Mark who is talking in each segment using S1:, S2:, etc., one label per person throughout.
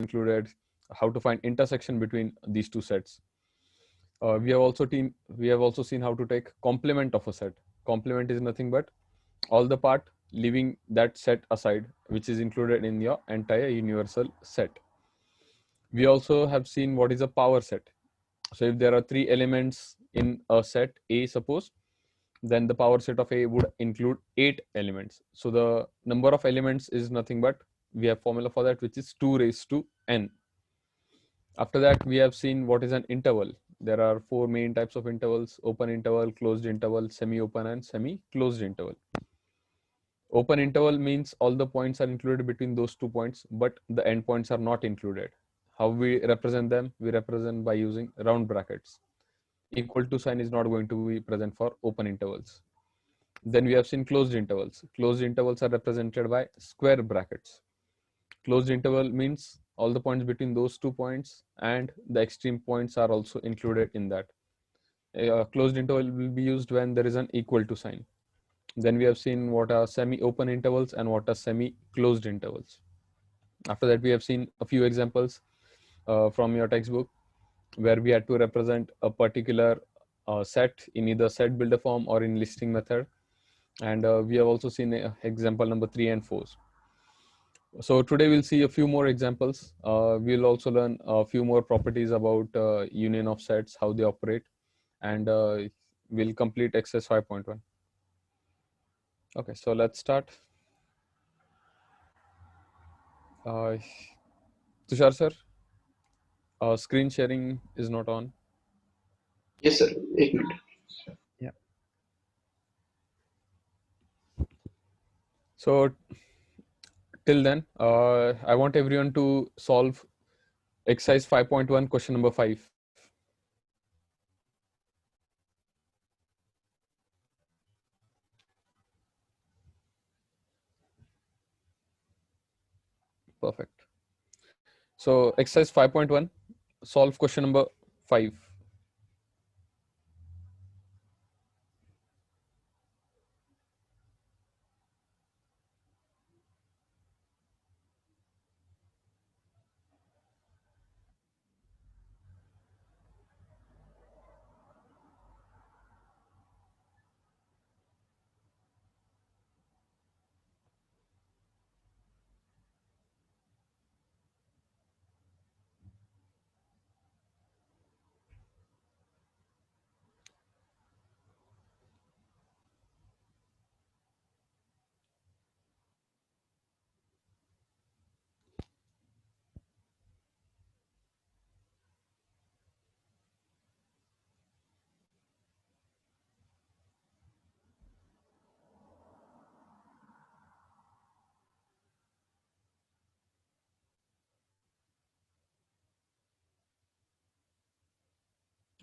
S1: included, how to find intersection between these two sets. We have also seen how to take complement of a set. Complement is nothing but all the part leaving that set aside, which is included in your entire universal set. We also have seen what is a power set. So if there are three elements in a set A, suppose, then the power set of A would include 8 elements. So the number of elements is nothing but, we have formula for that, which is 2 raised to n. After that, we have seen what is an interval. There are 4 main types of intervals: open interval, closed interval, semi-open, and semi-closed interval. Open interval means all the points are included between those 2 points, but the endpoints are not included. How we represent them? We represent by using round brackets. Equal to sign is not going to be present for open intervals. Then we have seen closed intervals. Closed intervals are represented by square brackets. Closed interval means all the points between those 2 points and the extreme points are also included in that. A closed interval will be used when there is an equal to sign. Then we have seen what are semi-open intervals and what are semi-closed intervals. After that, we have seen a few examples from your textbook where we had to represent a particular set in either set builder form or in listing method. And we have also seen example number 3 and 4. So today we'll see a few more examples. We'll also learn a few more properties about union of sets, how they operate, and we'll complete exercise 5.1. Okay, so let's start. Tushar sir, screen sharing is not on.
S2: Yes, sir. एक minute.
S1: Yeah. So till then, I want everyone to solve exercise 5.1, question number 5. Perfect. So exercise 5.1, solve question number 5.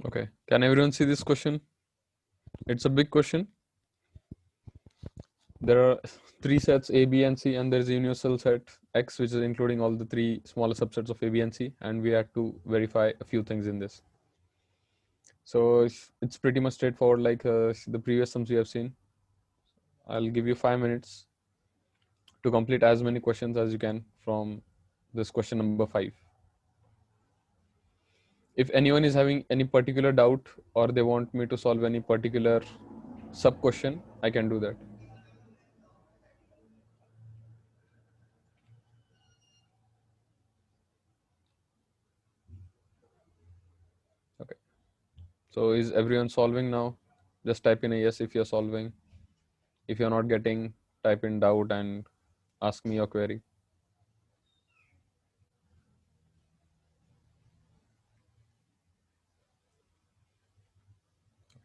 S1: Okay, can everyone see this question? It's a big question. There are 3 sets A, B, and C, and there is a universal set X, which is including all the 3 smaller subsets of A, B, and C, and we had to verify a few things in this. So it's pretty much straightforward, like the previous sums we have seen. I'll give you 5 minutes to complete as many questions as you can from this question number 5. If anyone is having any particular doubt or they want me to solve any particular sub question, I can do that. Okay. So is everyone solving now? Just type in a yes if you're solving. If you're not getting, type in doubt and ask me your query.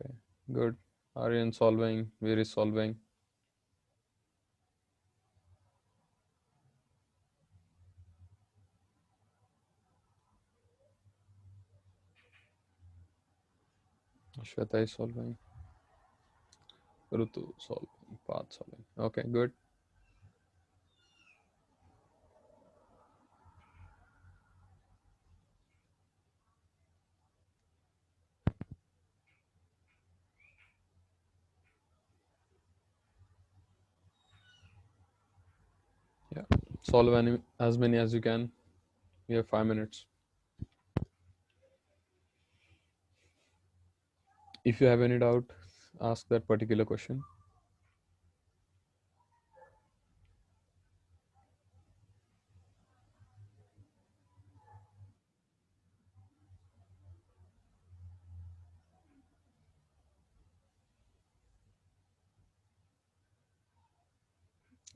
S1: Okay, good. Aryan solving, Veer is solving. Shweta is solving. Rutu solving, Path solving. Okay, good. Yeah, solve as many as you can. We have 5 minutes. If you have any doubt, ask that particular question.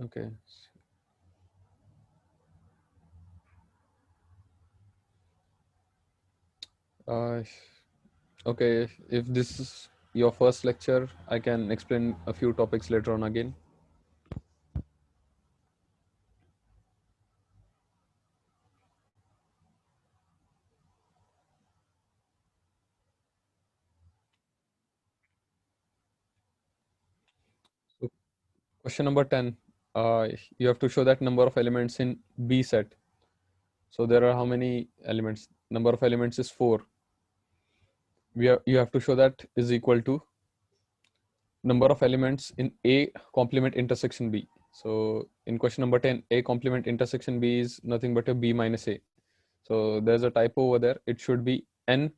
S1: Okay. Uh, okay. If this is your first lecture, I can explain a few topics later on again. So question number 10. You have to show that number of elements in B set. So there are how many elements? Number of elements is 4. You have to show that is equal to number of elements in A complement intersection B. So in question number 10, A complement intersection B is nothing but a B minus A. So there's a typo over there. It should be N,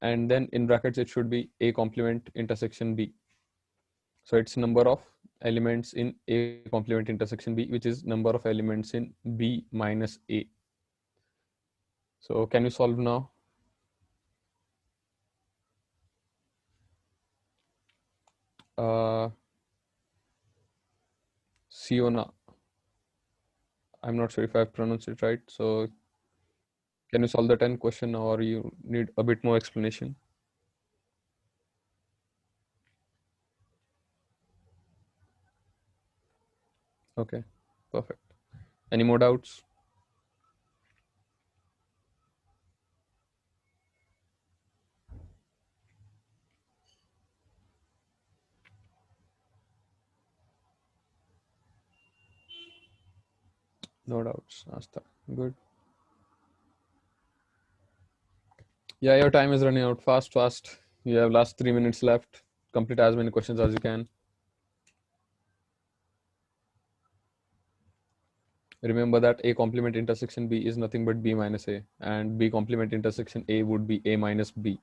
S1: and then in brackets it should be A complement intersection B. So it's number of elements in A complement intersection B, which is number of elements in B minus A. So can you solve now? Siona. I'm not sure if I've pronounced it right. So can you solve the 10 question, or you need a bit more explanation? Okay, perfect. Any more doubts? No doubts. Asta. Good. Yeah, your time is running out fast, fast. You have last 3 minutes left. Complete as many questions as you can. Remember that A complement intersection B is nothing but B minus A, and B complement intersection A would be A minus B.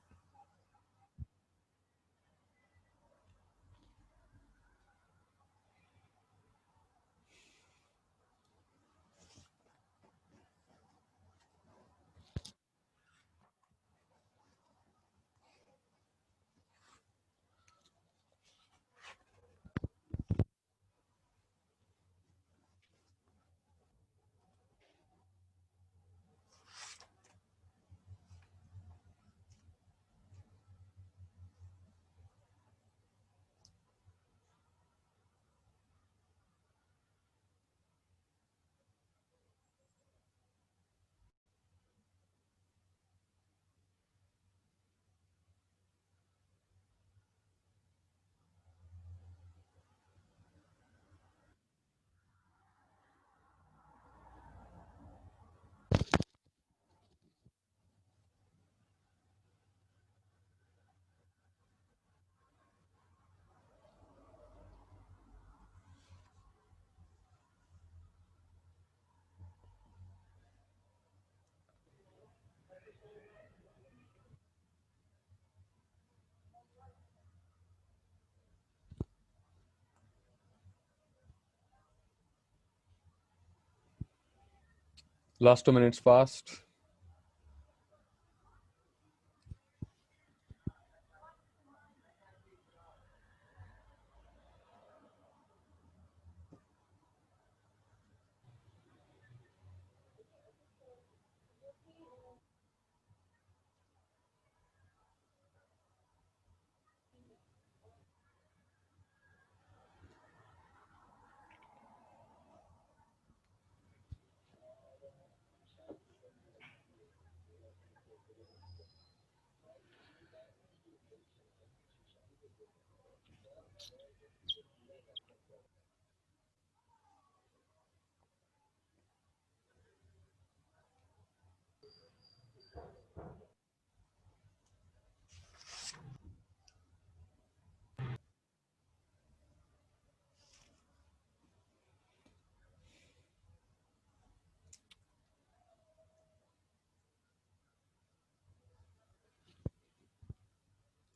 S1: Last 2 minutes fast.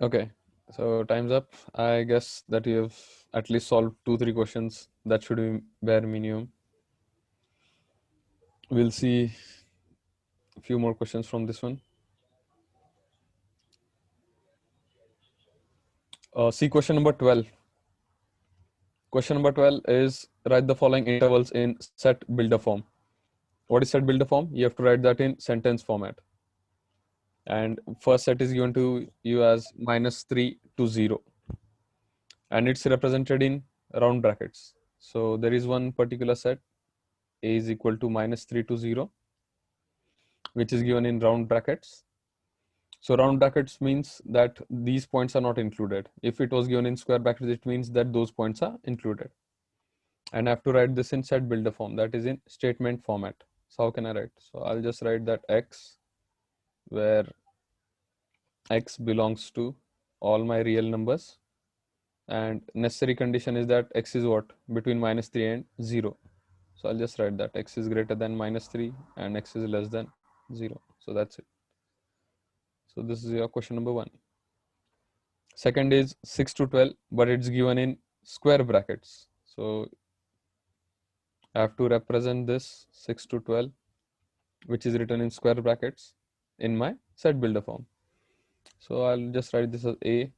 S1: Okay, so time's up. I guess that you have at least solved 2-3 questions. That should be bare minimum. We'll see a few more questions from this one. See question number 12. Question number 12 is write the following intervals in set builder form. What is set builder form? You have to write that in sentence format. And first set is given to you as -3 to 0. And it's represented in round brackets. So there is one particular set, a is equal to -3 to 0, which is given in round brackets. So round brackets means that these points are not included. If it was given in square brackets, it means that those points are included. And I have to write this in set builder form, that is in statement format. So how can I write? So I'll just write that x, where x belongs to all my real numbers, and necessary condition is that x is what? Between -3 and 0. So I'll just write that x is greater than -3 and x is less than 0. So that's it. So this is your question number 1. Second is 6 to 12, but it's given in square brackets. So I have to represent this 6 to 12, which is written in square brackets, in my set builder form. So I'll just write this as a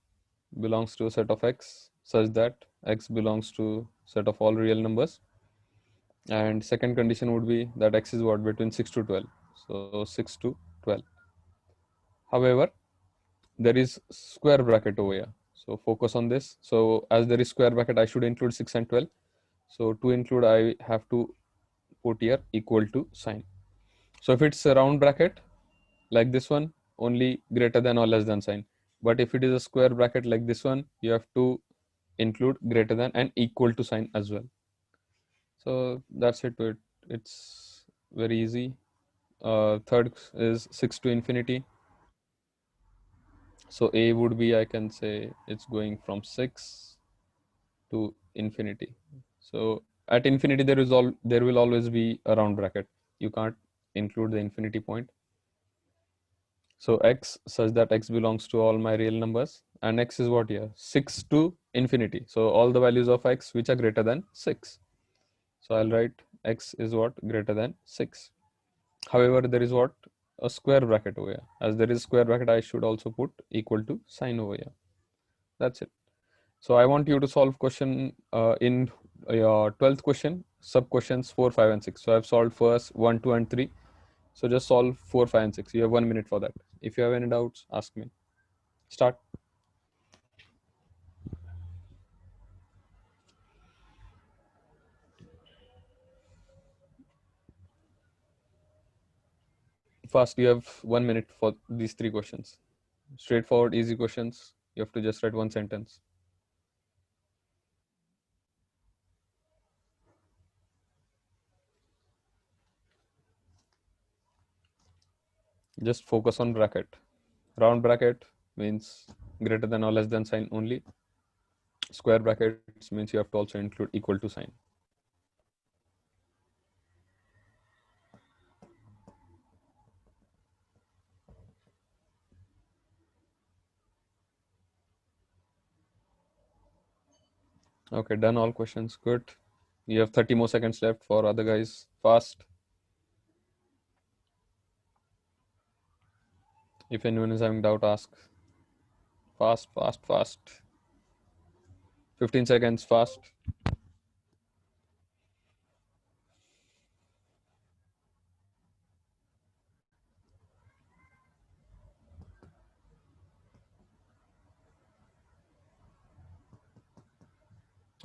S1: belongs to a set of x such that x belongs to set of all real numbers. And second condition would be that x is what? Between 6 to 12. So 6 to 12. However, there is square bracket over here. So focus on this. So as there is square bracket, I should include 6 and 12. So to include, I have to put here equal to sign. So if it's a round bracket like this one, only greater than or less than sign. But if it is a square bracket like this one, you have to include greater than and equal to sign as well. So that's it. It's very easy. Third is 6 to infinity. So a would be, I can say it's going from 6 to infinity. So at infinity there will always be a round bracket. You can't include the infinity point. So x such that x belongs to all my real numbers, and x is what here? 6 to infinity. So all the values of x which are greater than 6. So I'll write x is what? Greater than 6. However, there is what? A square bracket over here. As there is square bracket, I should also put equal to sign over here. That's it. So I want you to solve question in your 12th question, sub questions 4, 5, and 6. So I've solved first 1, 2, and 3. So just solve 4, 5, and 6. You have 1 minute for that. If you have any doubts, ask me. Start. Fast, you have 1 minute for these 3 questions. Straightforward, easy questions. You have to just write one sentence. Just focus on bracket. Round bracket means greater than or less than sign only. Square brackets means you have to also include equal to sign. Okay, done all questions. Good. You have 30 more seconds left for other guys. Fast. If anyone is having doubt, ask. Fast, fast, fast. 15 seconds, fast.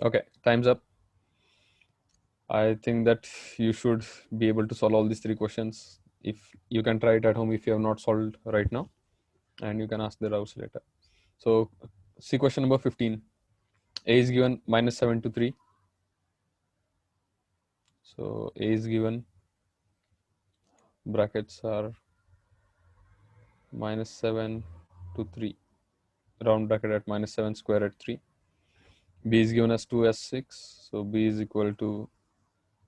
S1: Okay, time's up. I think that you should be able to solve all these 3 questions. If you can try it at home if you have not solved right now, and you can ask the doubts later. So see question number 15. A is given -7 to 3. So A is given, brackets are -7 to 3. Round bracket at -7, square at 3. B is given as 2s6. So B is equal to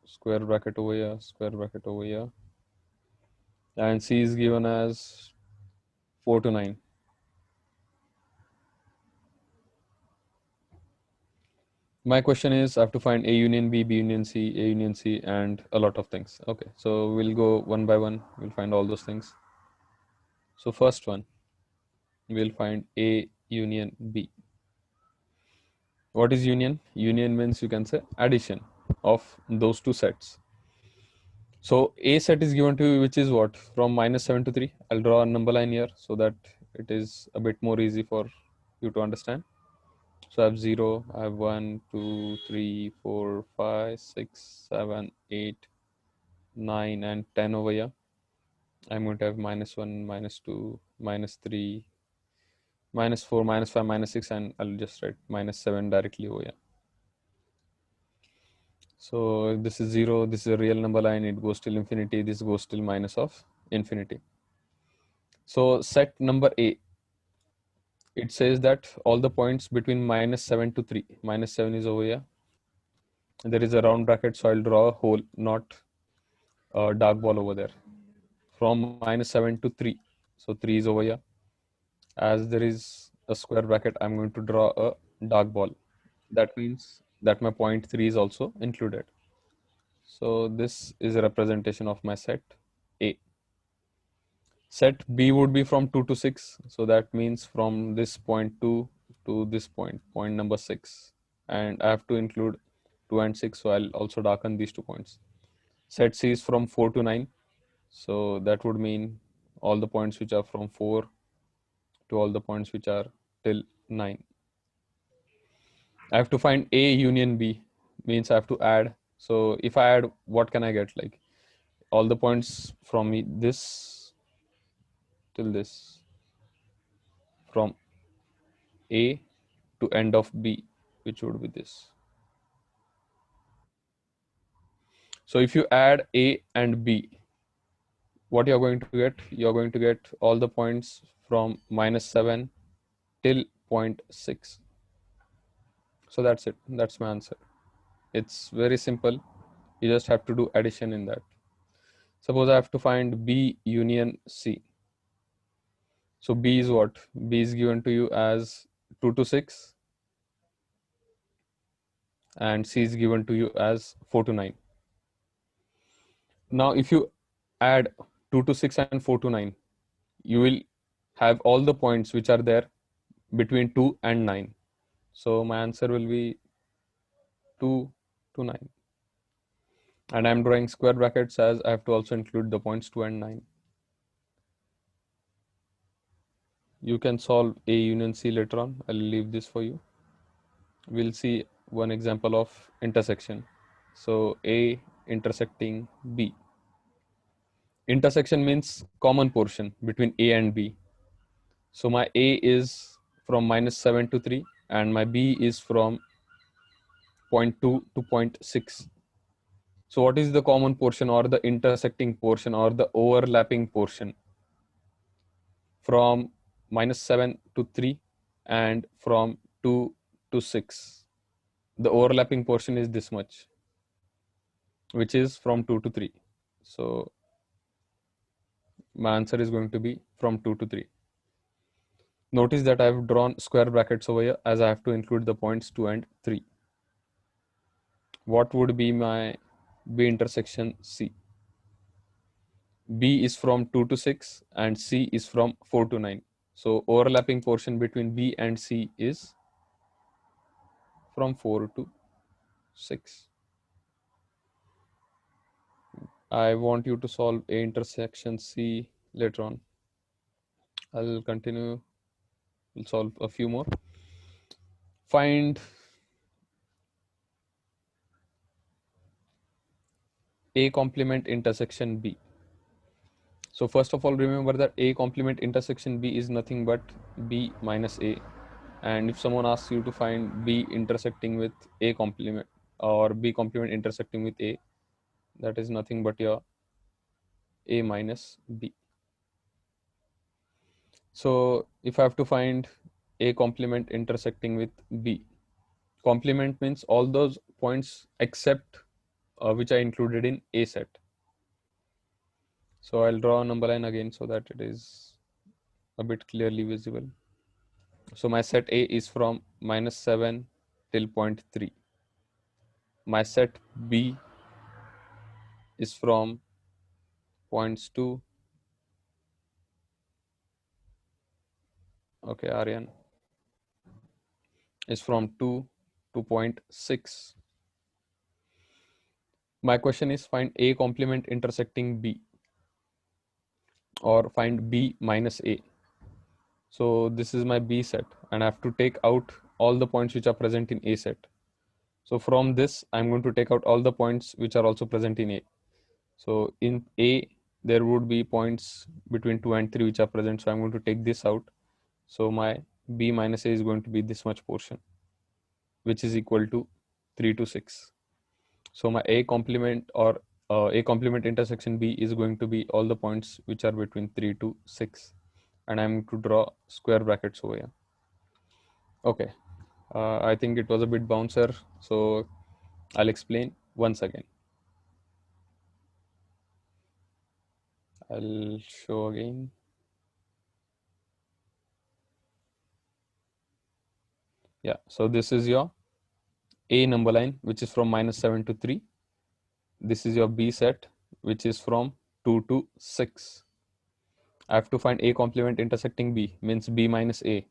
S1: square bracket over here, square bracket over here. And C is given as 4 to 9. My question is, I have to find A union B, B union C, A union C, and a lot of things. Okay, so we'll go one by one. We'll find all those things. So first one, we'll find A union B. What is union? Union means, you can say, addition of those two sets. So A set is given to you, which is what? From -7 to 3. I'll draw a number line here so that it is a bit more easy for you to understand. So I have 0, I have 1, 2, 3, 4, 5, 6, 7, 8, 9, and 10 over here. I'm going to have -1, -2, -3, -4, -5, -6, and I'll just write -7 directly over here. So if this is 0, this is a real number line, it goes till infinity, this goes till minus of infinity. So set number A, it says that all the points between -7 to 3, -7 is over here. There is a round bracket, so I'll draw a hole, not a dark ball over there. From -7 to 3, so 3 is over here. As there is a square bracket, I'm going to draw a dark ball. That means that my point 3 is also included. So this is a representation of my set A. Set B would be from 2 to 6. So that means from this point 2 to this point, point number 6. And I have to include 2 and 6. So I'll also darken these 2 points. Set C is from 4 to 9. So that would mean all the points which are from 4 to all the points which are till 9. I have to find A union B, means I have to add. So if I add, what can I get? Like all the points from this till this, from A to end of B, which would be this. So if you add A and B, what you're going to get? You're going to get all the points from -7 till 0.6. So that's it. That's my answer. It's very simple. You just have to do addition in that. Suppose I have to find B union C. So B is what? B is given to you as 2 to 6, and C is given to you as 4 to 9. Now, if you add 2 to 6 and 4 to 9, you will have all the points which are there between 2 and 9. So my answer will be 2 to 9. And I'm drawing square brackets as I have to also include the points 2 and 9. You can solve A union C later on. I'll leave this for you. We'll see one example of intersection. So A intersecting B. Intersection means common portion between A and B. So my A is from -7 to 3 and my B is from 0.2 to 0.6. So what is the common portion or the intersecting portion or the overlapping portion from -7 to 3 and from 2 to 6? The overlapping portion is this much, which is from 2 to 3. So my answer is going to be from 2 to 3. Notice that I have drawn square brackets over here as I have to include the points 2 and 3. What would be my B intersection C? B is from 2 to 6 and C is from 4 to 9. So overlapping portion between B and C is from 4 to 6. I want you to solve A intersection C later on. I'll continue. We'll solve a few more. Find A complement intersection B. So first of all, remember that A complement intersection B is nothing but B minus A. And if someone asks you to find B intersecting with A complement or B complement intersecting with A, that is nothing but your A minus B. So if I have to find A complement intersecting with B, complement means all those points except which are included in A set. So I'll draw a number line again so that it is a bit clearly visible. So my set A is from -7 till 0.3. my set B is from points 2. Okay, Aryan is from 2 to point 6. My question is find A complement intersecting B or find B minus A. So this is my B set and I have to take out all the points which are present in A set. So from this, I'm going to take out all the points which are also present in A. So in A, there would be points between 2 and 3 which are present. So I'm going to take this out. So my B minus A is going to be this much portion, which is equal to 3 to 6. So my A complement or A complement intersection B is going to be all the points which are between 3 to 6. And I'm going to draw square brackets over here. Okay, I think it was a bit bouncer. So I'll explain once again. I'll show again. Yeah, so this is your A number line, which is from -7 to 3. This is your B set, which is from 2 to 6. I have to find A complement intersecting B, means B minus A.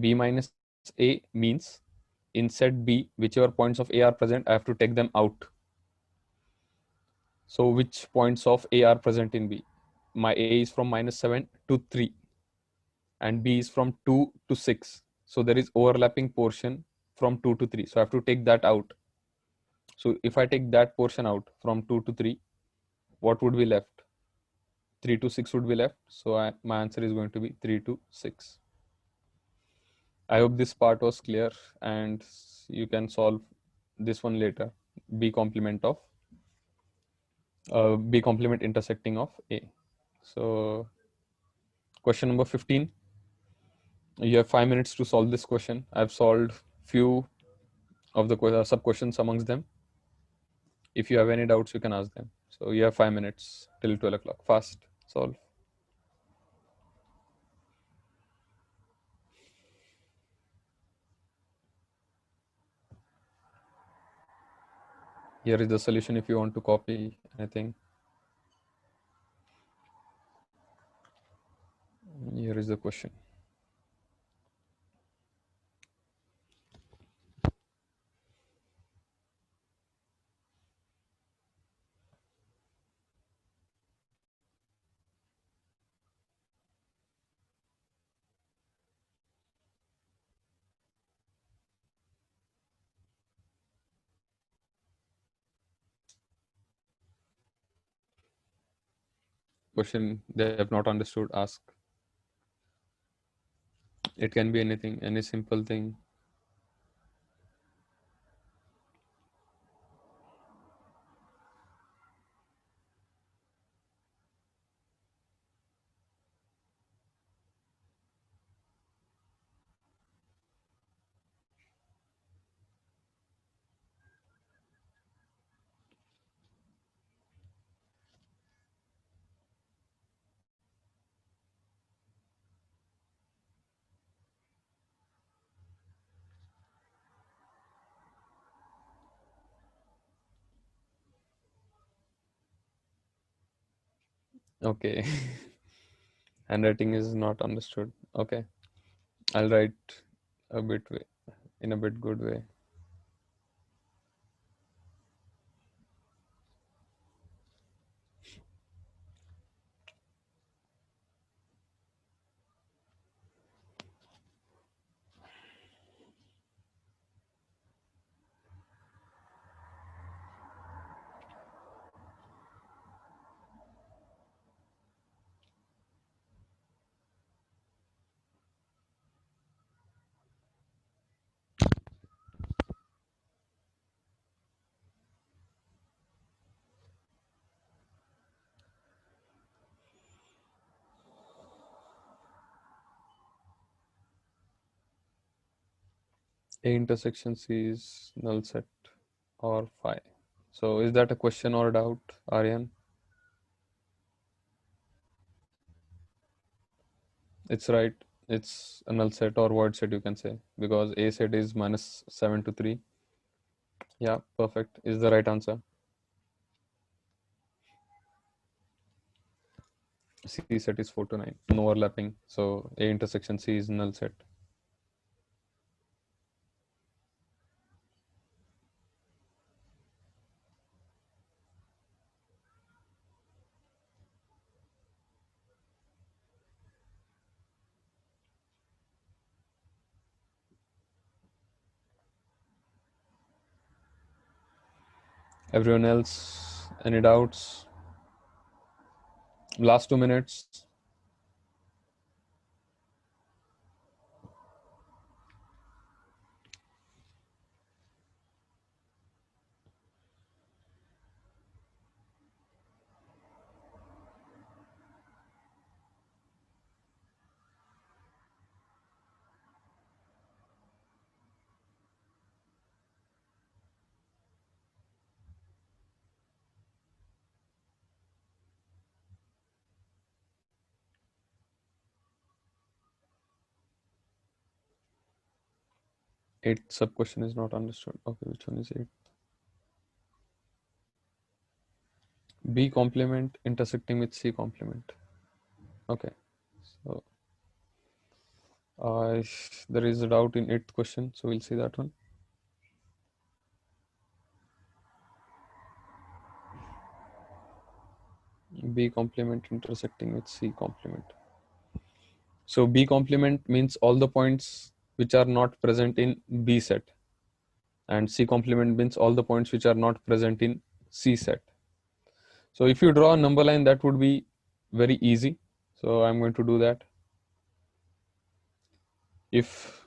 S1: B minus A means in set B, whichever points of A are present, I have to take them out. So which points of A are present in B? My A is from -7 to 3 and B is from 2 to 6. So there is overlapping portion from 2 to 3. So I have to take that out. So if I take that portion out from 2 to 3, what would be left? 3 to 6 would be left. So my answer is going to be 3 to 6. I hope this part was clear and you can solve this one later. B complement of B complement intersecting of A. So question number 15. You have 5 minutes to solve this question. I've solved few of the sub questions amongst them. If you have any doubts, you can ask them. So you have 5 minutes till 12 o'clock. Fast, solve. Here is the solution if you want to copy anything. Here is the question. Question they have not understood, ask. It can be anything, any simple thing. Okay. Handwriting is not understood. Okay. I'll write a bit way, in a bit good way. A intersection C is null set or phi. So is that a question or doubt, Aryan? It's right. It's a null set or void set, you can say, because A set is -7 to 3 Yeah, perfect is the right answer. C set is 4 to 9. No overlapping. So A intersection C is null set. Everyone else, any doubts? Last 2 minutes. Eighth sub question is not understood. Okay, which one is it? B complement intersecting with C complement. Okay, so there is a doubt in eighth question, so we'll see that one. B complement intersecting with C complement. So B complement means all the points which are not present in B set, and C complement means all the points which are not present in C set. So if you draw a number line, that would be very easy. So I'm going to do that. If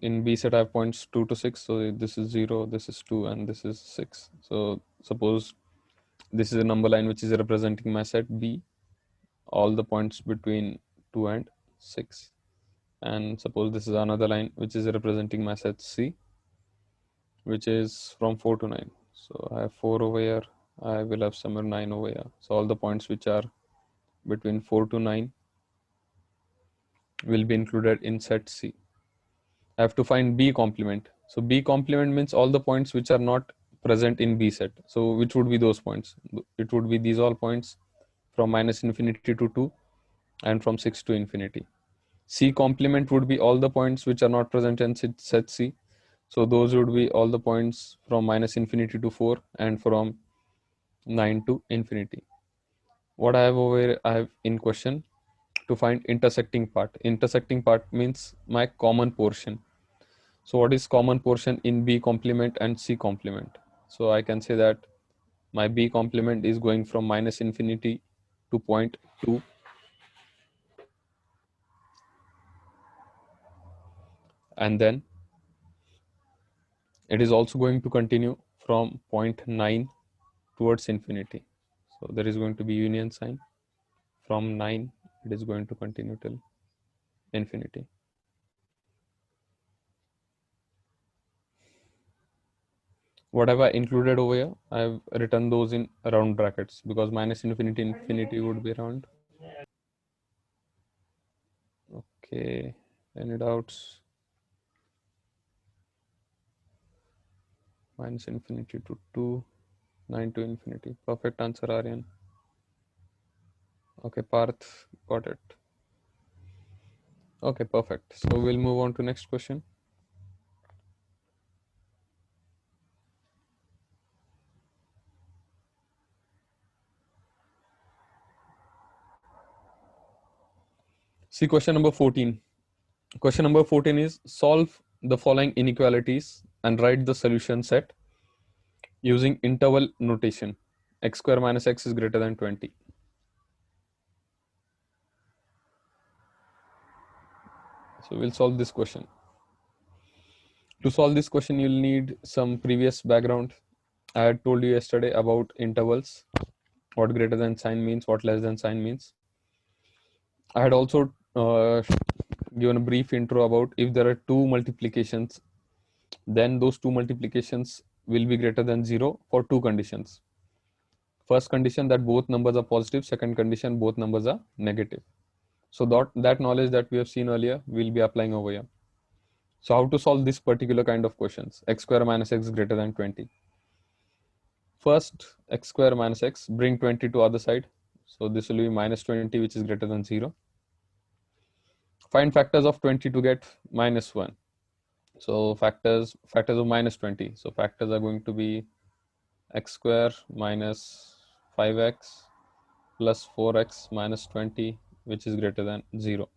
S1: in B set I have points 2 to 6, so this is 0, this is 2, and this is 6. So suppose this is a number line which is representing my set B, all the points between 2 and 6. And suppose this is another line which is representing my set C, which is from 4 to 9. So I have 4 over here, I will have somewhere 9 over here. So all the points which are between 4 to 9 will be included in set C. I have to find B complement. So B complement means all the points which are not present in B set. So which would be those points? It would be these all points from minus infinity to 2 and from 6 to infinity. C complement would be all the points which are not present in set C. So those would be all the points from minus infinity to 4 and from 9 to infinity. What I have over here, I have in question to find intersecting part. Intersecting part means my common portion. So what is common portion in B complement and C complement? So I can say that my B complement is going from minus infinity to 0.2, and then it is also going to continue from 0.9 towards infinity. So there is going to be union sign. From 9, it is going to continue till infinity. What have I included over here? I have written those in round brackets because minus infinity infinity would be round. Okay, any doubts? Minus infinity to 2, 9 to infinity. Perfect answer, Aryan. Okay, Parth, got it. Okay, perfect. So we'll move on to next question. See question number 14. Question number 14 is solve the following inequalities and write the solution set using interval notation. X square minus x is greater than 20. So we'll solve this question. To solve this question, you'll need some previous background. I had told you yesterday about intervals, what greater than sign means, what less than sign means. I had also given a brief intro about if there are two multiplications, then those two multiplications will be greater than 0 for two conditions. First condition that both numbers are positive, second condition both numbers are negative. So that knowledge that we have seen earlier, we'll be applying over here. So how to solve this particular kind of questions? X square minus x greater than 20. First, x square minus x, bring 20 to other side. So this will be minus 20, which is greater than 0. Find factors of 20 to get minus 1. So factors of minus 20. So factors are going to be x square minus 5x plus 4x minus 20, which is greater than 0.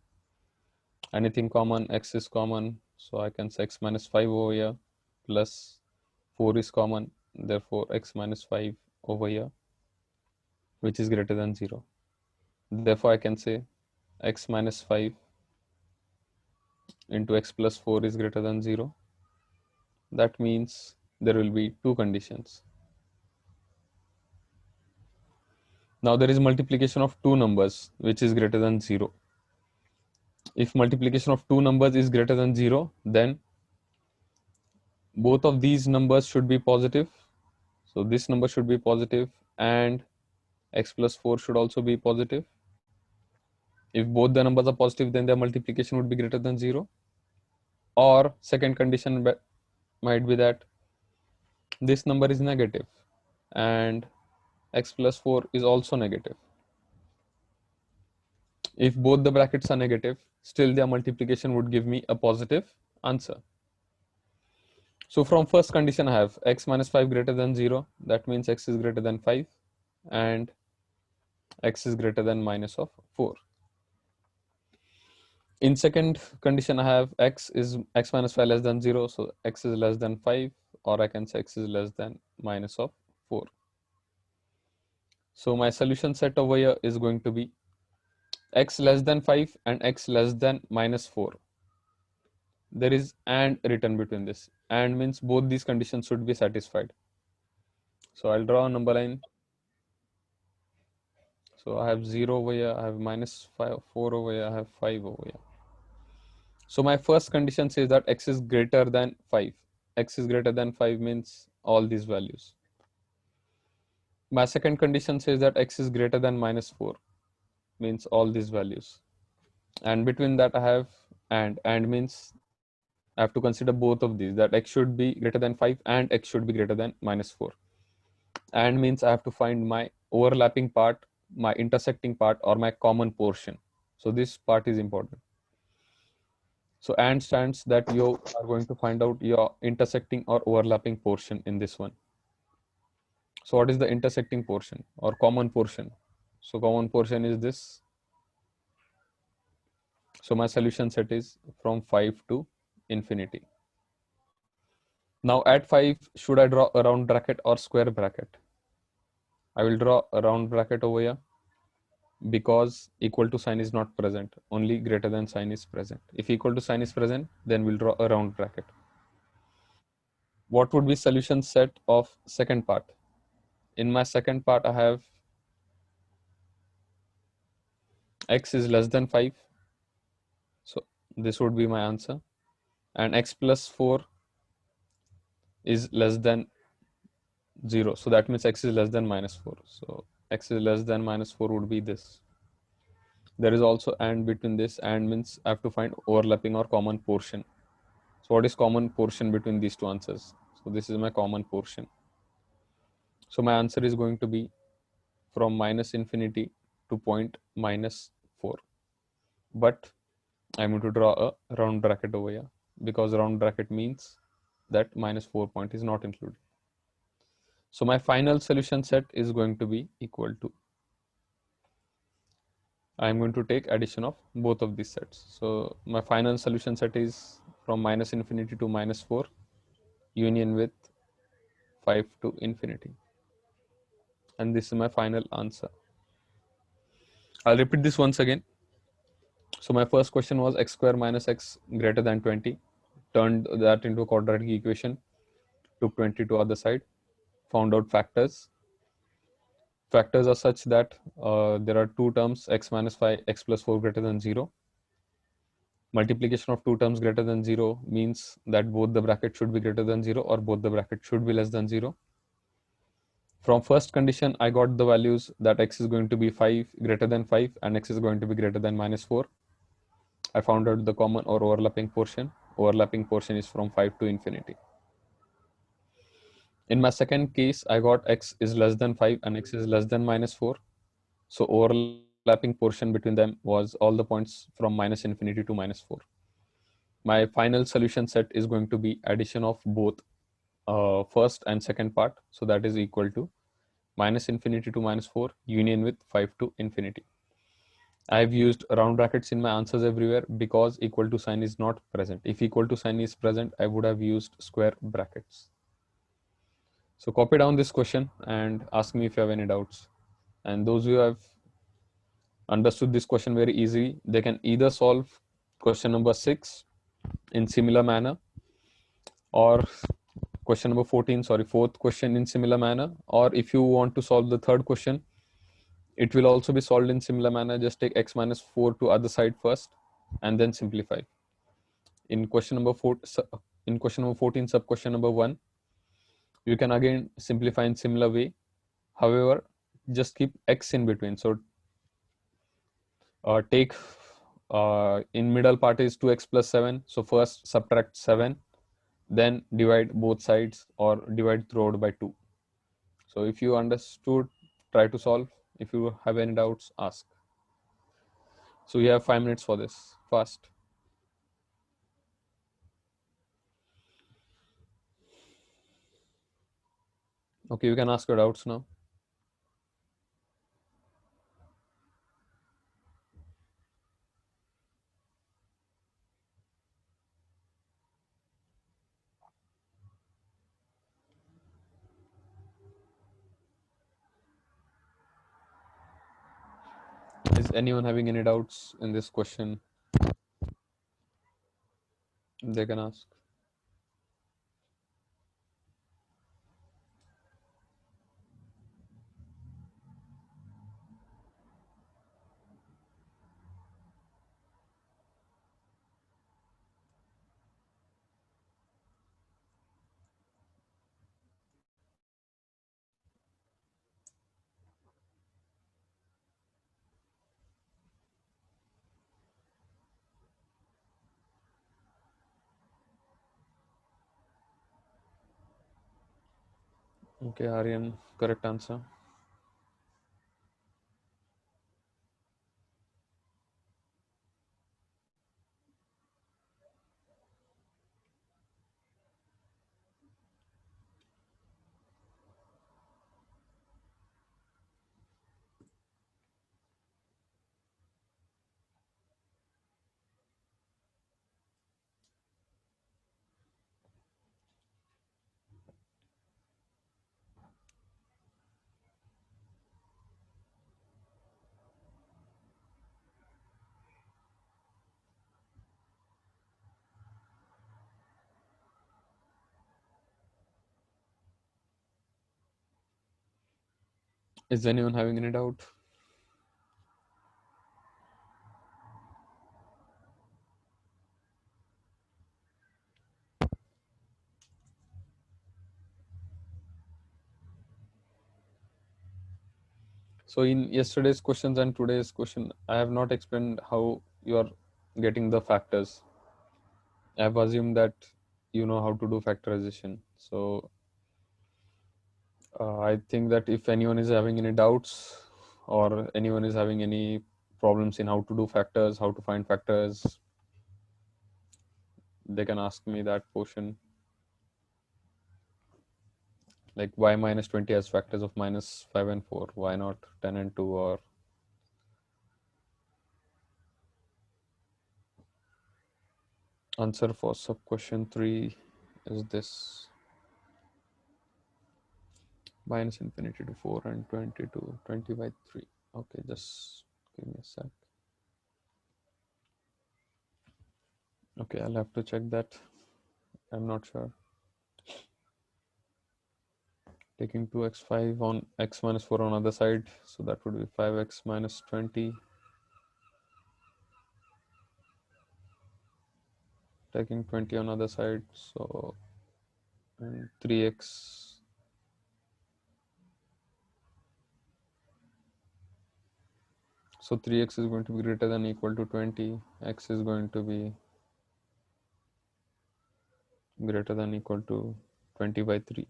S1: Anything common, x is common, so I can say x minus 5 over here, plus 4 is common, therefore x minus 5 over here, which is greater than 0. Therefore I can say x minus 5 into x plus 4 is greater than 0. That means there will be two conditions. Now there is multiplication of two numbers which is greater than 0. If multiplication of two numbers is greater than 0, then both of these numbers should be positive. So this number should be positive and x plus 4 should also be positive. If both the numbers are positive, then their multiplication would be greater than 0. Or second condition might be that this number is negative and x plus 4 is also negative. If both the brackets are negative, still their multiplication would give me a positive answer. So from first condition I have x minus 5 greater than 0. That means x is greater than 5 and x is greater than minus of 4. In second condition I have x minus 5 less than 0. So x is less than 5, or I can say x is less than minus of 4. So my solution set over here is going to be x less than 5 and x less than minus 4. There is and written between this. And means both these conditions should be satisfied. So I'll draw a number line. So I have 0 over here, I have minus 5, 4 over here, I have 5 over here. So my first condition says that x is greater than 5. X is greater than 5 means all these values. My second condition says that x is greater than minus 4, means all these values. And between that I have and means I have to consider both of these, that x should be greater than 5 and x should be greater than minus 4. And means I have to find my overlapping part, my intersecting part, or my common portion. So this part is important. So and stands that you are going to find out your intersecting or overlapping portion in this one. So what is the intersecting portion or common portion? So common portion is this. So my solution set is from 5 to infinity. Now at 5, should I draw a round bracket or square bracket? I will draw a round bracket over here because equal to sign is not present, only greater than sign is present. If equal to sign is present, then we'll draw a round bracket. What would be solution set of second part? In my second part, I have x is less than 5. So this would be my answer. And x plus 4 is less than 0. So that means x is less than minus 4. So x is less than minus 4 would be this. There is also and between this, and means I have to find overlapping or common portion. So what is common portion between these two answers? So this is my common portion. So my answer is going to be from minus infinity to point minus 4. But I'm going to draw a round bracket over here because round bracket means that minus 4 point is not included. So my final solution set is going to be equal to, I'm going to take addition of both of these sets. So my final solution set is from minus infinity to minus 4 union with 5 to infinity. And this is my final answer. I'll repeat this once again. So my first question was x square minus x greater than 20. Turned that into a quadratic equation, took 20 to other side, found out factors. Factors are such that there are two terms, x minus 5, x plus 4 greater than 0. Multiplication of two terms greater than 0 means that both the brackets should be greater than 0 or both the brackets should be less than 0. From first condition, I got the values that x is going to be 5 greater than 5 and x is going to be greater than minus 4. I found out the common or overlapping portion. overlapping portion is from 5 to infinity. In my second case, I got x is less than 5 and x is less than minus 4. So overlapping portion between them was all the points from minus infinity to minus 4. My final solution set is going to be addition of both first and second part. So that is equal to minus infinity to minus 4 union with 5 to infinity. I have used round brackets in my answers everywhere because equal to sign is not present. If equal to sign is present, I would have used square brackets. So copy down this question and ask me if you have any doubts. And those who have understood this question very easily, they can either solve question number 6 in similar manner, or question number 14, sorry, fourth question in similar manner, or if you want to solve the third question, it will also be solved in similar manner. Just take x minus 4 to other side first and then simplify. In question number 4, in question number 14, sub question number 1, you can again simplify in similar way. However, just keep x in between. So take in middle part is 2x plus 7. So first subtract 7, then divide both sides or divide throughout by 2. So if you understood, try to solve. If you have any doubts, ask. So you have 5 minutes for this. Fast. Okay, you can ask your doubts now. Is anyone having any doubts in this question? They can ask. Okay, Aryan, correct answer. Is anyone having any doubt? So in yesterday's questions and today's question, I have not explained how you are getting the factors. I have assumed that you know how to do factorization. So I think that if anyone is having any doubts or anyone is having any problems in how to do factors, how to find factors, they can ask me that portion. Like why minus 20 has factors of minus 5 and 4? Why not 10 and 2? Or answer for sub question 3 is this. Minus infinity to 4 and 20 to 20 by 3. Okay, just give me a sec. Okay, I'll have to check that. I'm not sure. Taking 2x5 on x minus 4 on other side, so that would be 5x minus 20. Taking 20 on other side, so 3x. So 3x is going to be greater than equal to 20. X is going to be greater than equal to 20/3.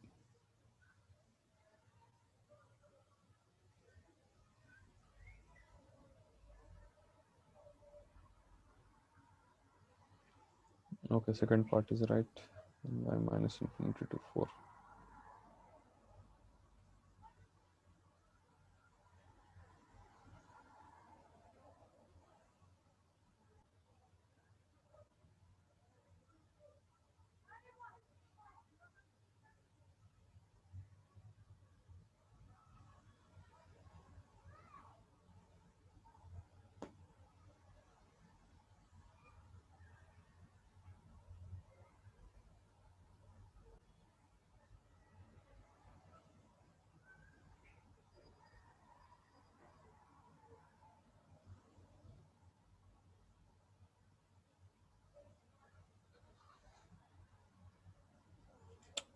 S1: Okay, second part is right. Y minus infinity to 4.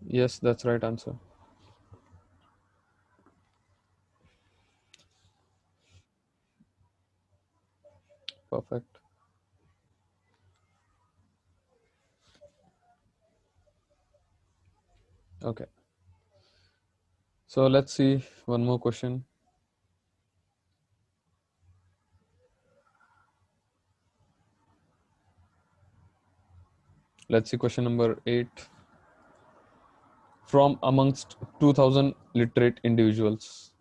S1: Yes, that's right answer. Perfect. Okay. So let's see one more question. Let's see question number 8. From amongst 2000 literate individuals.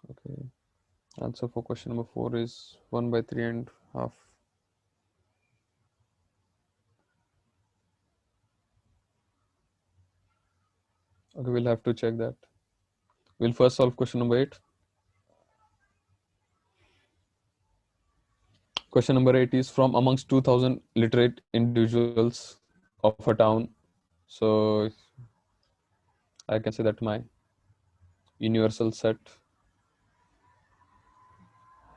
S1: Okay. Answer for question number 4 is 1/3 and half. Okay, we'll have to check that. We'll first solve question number 8. Question number 8 is from amongst 2000 literate individuals of a town. So I can say that my universal set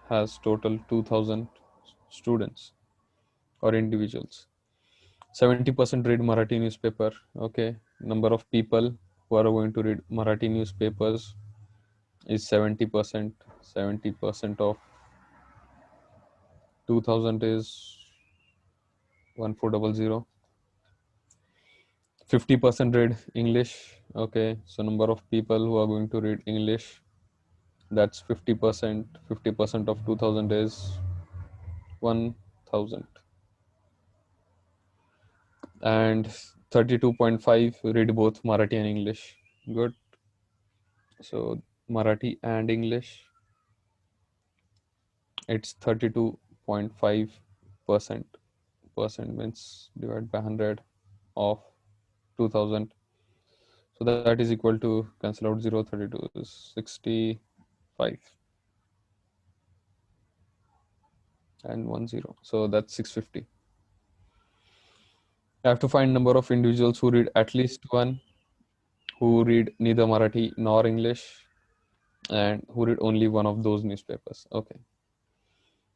S1: has total 2000 students or individuals. 70% read Marathi newspaper. Okay, number of people who are going to read Marathi newspapers is 70%. 70% of 2000 is 1400. 50% read English. Okay, so number of people who are going to read English, that's 50%. 50% of 2000 is 1000. And 32.5 read both Marathi and English. Good. So Marathi and English, it's 32.5%. Percent means divide by 100 of 2000. So that is equal to, cancel out 0, 32 is 65 and 10. So that's 650. I have to find number of individuals who read at least one, who read neither Marathi nor English, and who read only one of those newspapers. Okay.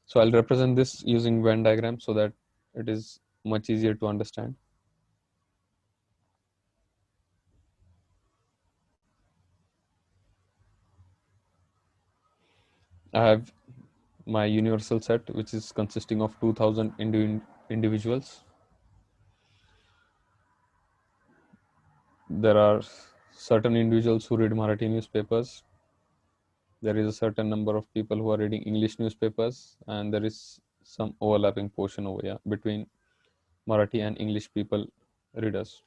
S1: So I'll represent this using Venn diagram so that it is much easier to understand. I have my universal set, which is consisting of 2000 individuals. There are certain individuals who read Marathi newspapers. There is a certain number of people who are reading English newspapers, and there is some overlapping portion over here between Marathi and English people readers.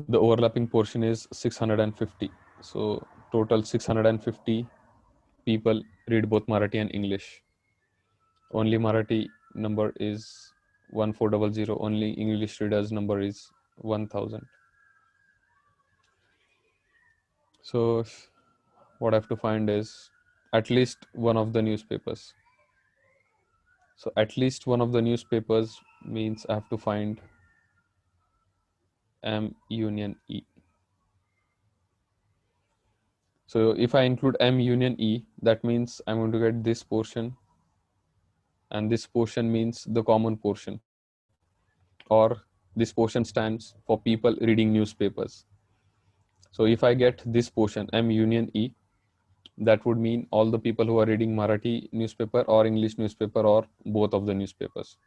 S1: The overlapping portion is 650. So total 650 people read both Marathi and English. Only Marathi number is 1400. Only English readers number is 1000. So what I have to find is at least one of the newspapers. So at least one of the newspapers means I have to find M union E. So if I include M union E, that means I'm going to get this portion, and this portion means the common portion, or this portion stands for people reading newspapers. So if I get this portion M union E, That would mean all the people who are reading Marathi newspaper or English newspaper or both of the newspapers.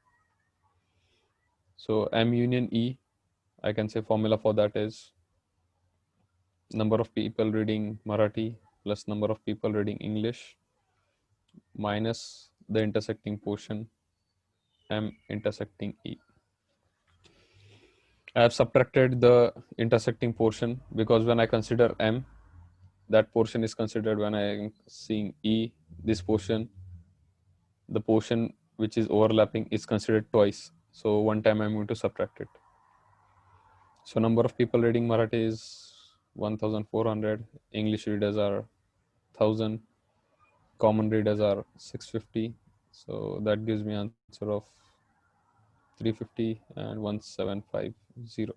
S1: So M union E, I can say formula for that is number of people reading Marathi plus number of people reading English minus the intersecting portion M intersecting E. I have subtracted the intersecting portion because when I consider M, that portion is considered. When I am seeing E, this portion, the portion which is overlapping is considered twice. So one time I'm going to subtract it. So number of people reading Marathi is 1400, English readers are 1000, common readers are 650. So that gives me answer of 350 and 1750.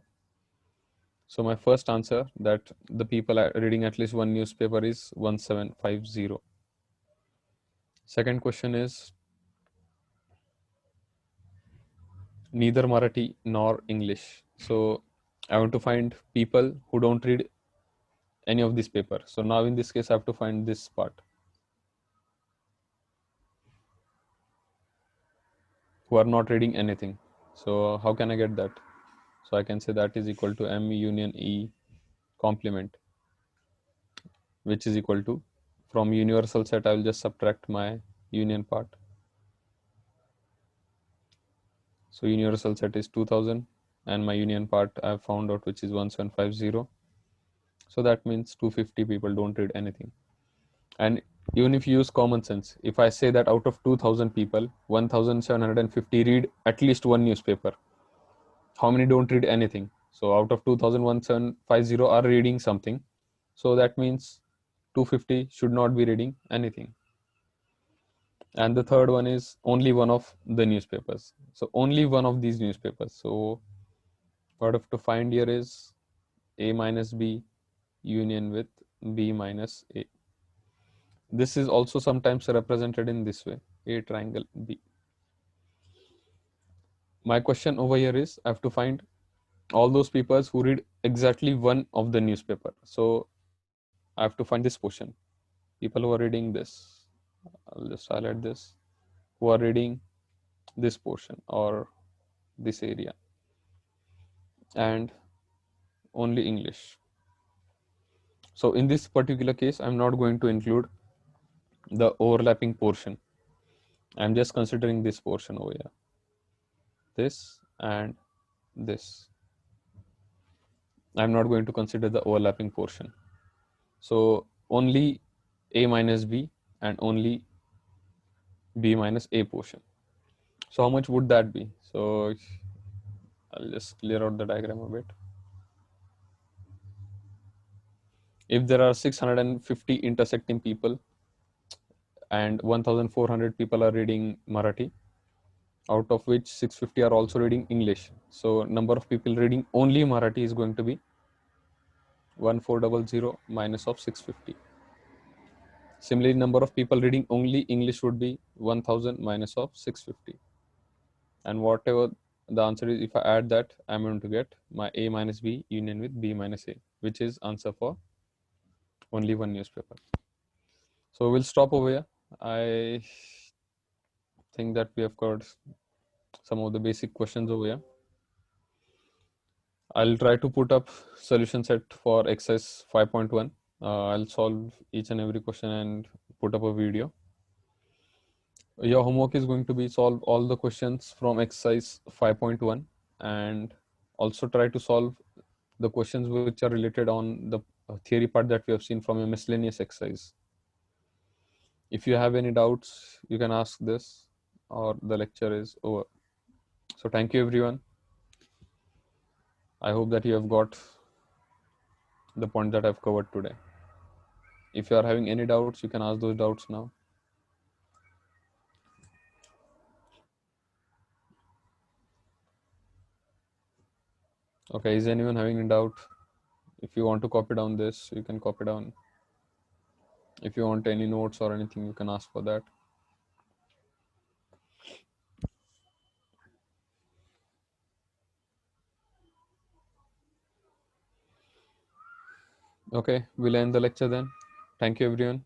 S1: So my first answer that the people are reading at least one newspaper is 1750. Second question is neither Marathi nor English. So I want to find people who don't read any of this paper. So now in this case, I have to find this part. Who are not reading anything. So how can I get that? So I can say that is equal to M union E complement, which is equal to, from universal set, I will just subtract my union part. So universal set is 2000 and my union part I have found out, which is 1750. So that means 250 people don't read anything. And even if you use common sense, if I say that out of 2000 people, 1750 read at least one newspaper, how many don't read anything? So out of 1750 are reading something. So that means 250 should not be reading anything. And the third one is only one of the newspapers. So only one of these newspapers. So what I have to find here is A minus B union with B minus A. This is also sometimes represented in this way, A triangle B. My question over here is I have to find all those people who read exactly one of the newspaper. So I have to find this portion. People who are reading this, I'll just highlight this, who are reading this portion or this area, and only English. So in this particular case, I'm not going to include the overlapping portion. I'm just considering this portion over here, this and this. I'm not going to consider the overlapping portion. So only A minus B and only B minus A portion. So how much would that be? So I'll just clear out the diagram a bit. If there are 650 intersecting people and 1400 people are reading Marathi, out of which 650 are also reading English. So number of people reading only Marathi is going to be 1400 minus of 650. Similarly, number of people reading only English would be 1000 minus of 650. And whatever the answer is, if I add that, I'm going to get my A minus B union with B minus A, which is answer for only one newspaper. So we'll stop over here. I think that we have covered some of the basic questions over here. I'll try to put up solution set for exercise 5.1. I'll solve each and every question and put up a video. Your homework is going to be solve all the questions from exercise 5.1 and also try to solve the questions which are related on the theory part that we have seen from a miscellaneous exercise. If you have any doubts, you can ask this or the lecture is over. So thank you everyone. I hope that you have got the point that I've covered today. If you are having any doubts, you can ask those doubts now. Okay, is anyone having a doubt? If you want to copy down this, you can copy down. If you want any notes or anything, you can ask for that. Okay, we'll end the lecture then. Thank you everyone.